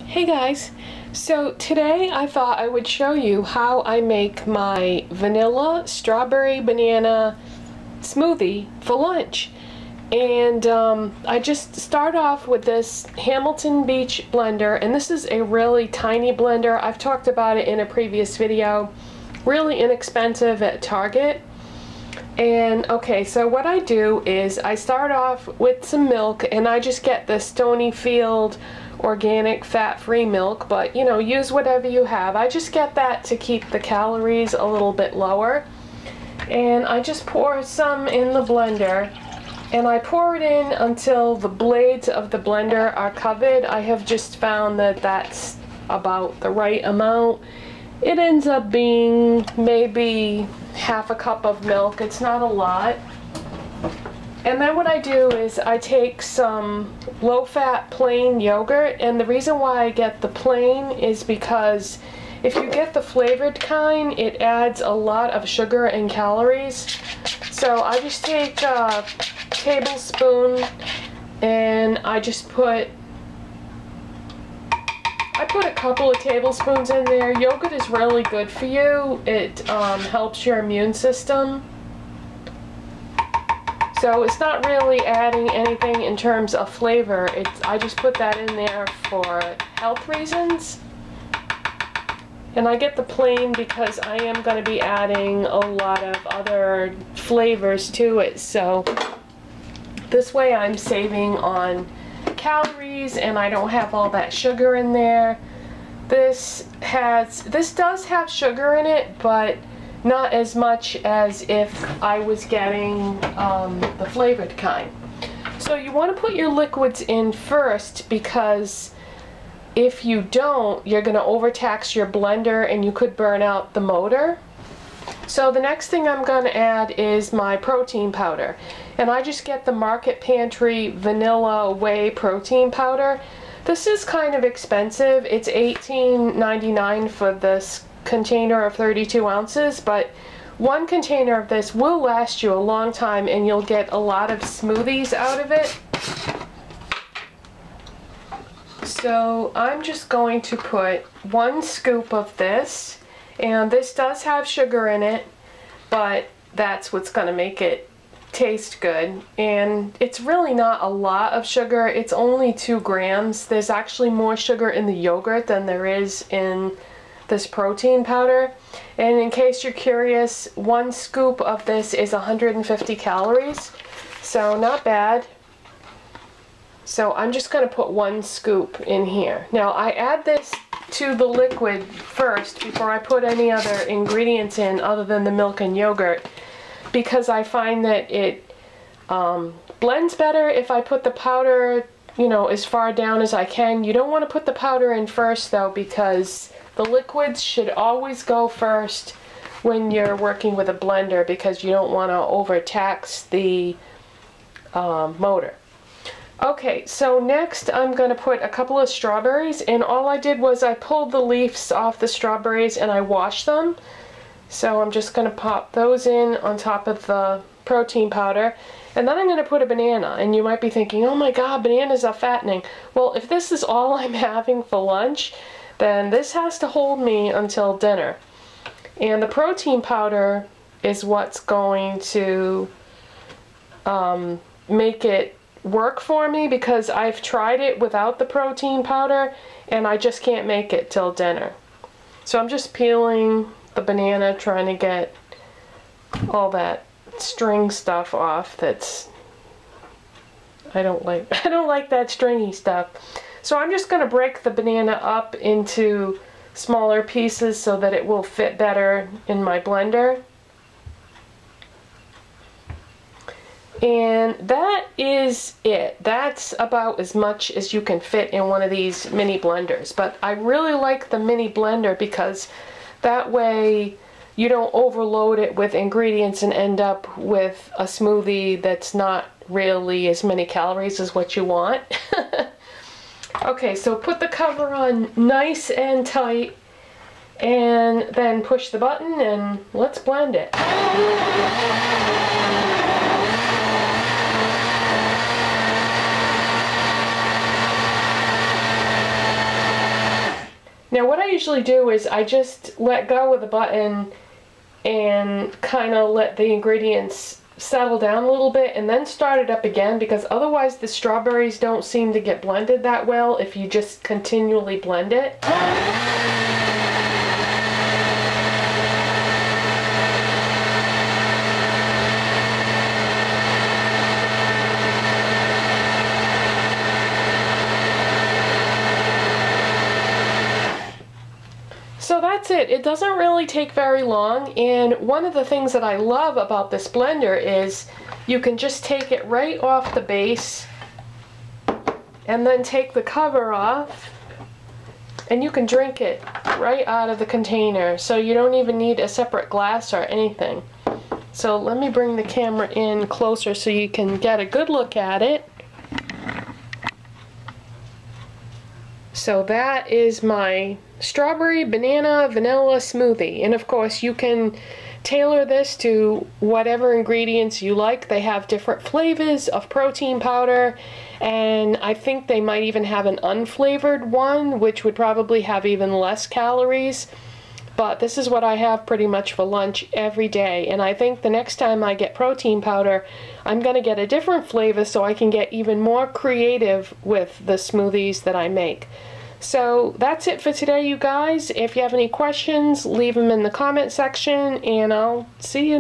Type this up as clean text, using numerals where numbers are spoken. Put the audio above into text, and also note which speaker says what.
Speaker 1: Hey guys, so today I thought I would show you how I make my vanilla strawberry banana smoothie for lunch. And I just start off with this Hamilton Beach blender, and this is a really tiny blender. I've talked about it in a previous video. Really inexpensive at Target. And okay, so what I do is I start off with some milk, and I just get the Stonyfield organic fat-free milk, but you know, use whatever you have. I just get that to keep the calories a little bit lower. And I just pour some in the blender, and I pour it in until the blades of the blender are covered. I have just found that that's about the right amount. It ends up being maybe half a cup of milk. It's not a lot. And then what I do is I take some low-fat plain yogurt, and the reason why I get the plain is because if you get the flavored kind, it adds a lot of sugar and calories. So I just take a tablespoon and I put a couple of tablespoons in there. Yogurt is really good for you. It helps your immune system. So it's not really adding anything in terms of flavor. I just put that in there for health reasons. And I get the plain because I am going to be adding a lot of other flavors to it. So this way I'm saving on calories and I don't have all that sugar in there. This does have sugar in it, but not as much as if I was getting the flavored kind. So you want to put your liquids in first, because if you don't, you're going to overtax your blender and you could burn out the motor. So the next thing I'm going to add is my protein powder. And I just get the Market Pantry Vanilla Whey protein powder. This is kind of expensive. It's $18.99 for this container of 32 ounces, but one container of this will last you a long time and you'll get a lot of smoothies out of it. So I'm just going to put 1 scoop of this, and this does have sugar in it, but that's what's going to make it taste good. And it's really not a lot of sugar. It's only 2 grams. There's actually more sugar in the yogurt than there is in this protein powder. And in case you're curious, 1 scoop of this is 150 calories, so not bad. So I'm just going to put 1 scoop in here. Now I add this to the liquid first before I put any other ingredients in other than the milk and yogurt, because I find that it blends better if I put the powder, you know, as far down as I can. You don't want to put the powder in first though, because the liquids should always go first when you're working with a blender, because you don't want to overtax the motor. Okay, so next I'm going to put a couple of strawberries, and all I did was I pulled the leaves off the strawberries and I washed them. So I'm just going to pop those in on top of the protein powder. And then I'm going to put a banana, and you might be thinking, oh my god, bananas are fattening. Well, if this is all I'm having for lunch, then this has to hold me until dinner. And the protein powder is what's going to make it work for me, because I've tried it without the protein powder and I just can't make it till dinner. So I'm just peeling the banana, trying to get all that string stuff off. I don't like that stringy stuff. So I'm just going to break the banana up into smaller pieces so that it will fit better in my blender. And that is it. That's about as much as you can fit in one of these mini blenders. But I really like the mini blender because that way you don't overload it with ingredients and end up with a smoothie that's not really as many calories as what you want. Okay, so put the cover on nice and tight, and then push the button and let's blend it. Now what I usually do is I just let go of the button and kind of let the ingredients settle down a little bit and then start it up again, because otherwise the strawberries don't seem to get blended that well if you just continually blend it. So that's it. It doesn't really take very long, and one of the things that I love about this blender is you can just take it right off the base and then take the cover off and you can drink it right out of the container, so you don't even need a separate glass or anything. So let me bring the camera in closer so you can get a good look at it. So that is my strawberry banana vanilla smoothie, and of course you can tailor this to whatever ingredients you like. They have different flavors of protein powder, and I think they might even have an unflavored one, which would probably have even less calories. But this is what I have pretty much for lunch every day, and I think the next time I get protein powder, I'm going to get a different flavor so I can get even more creative with the smoothies that I make. So that's it for today, you guys. If you have any questions, leave them in the comment section, and I'll see you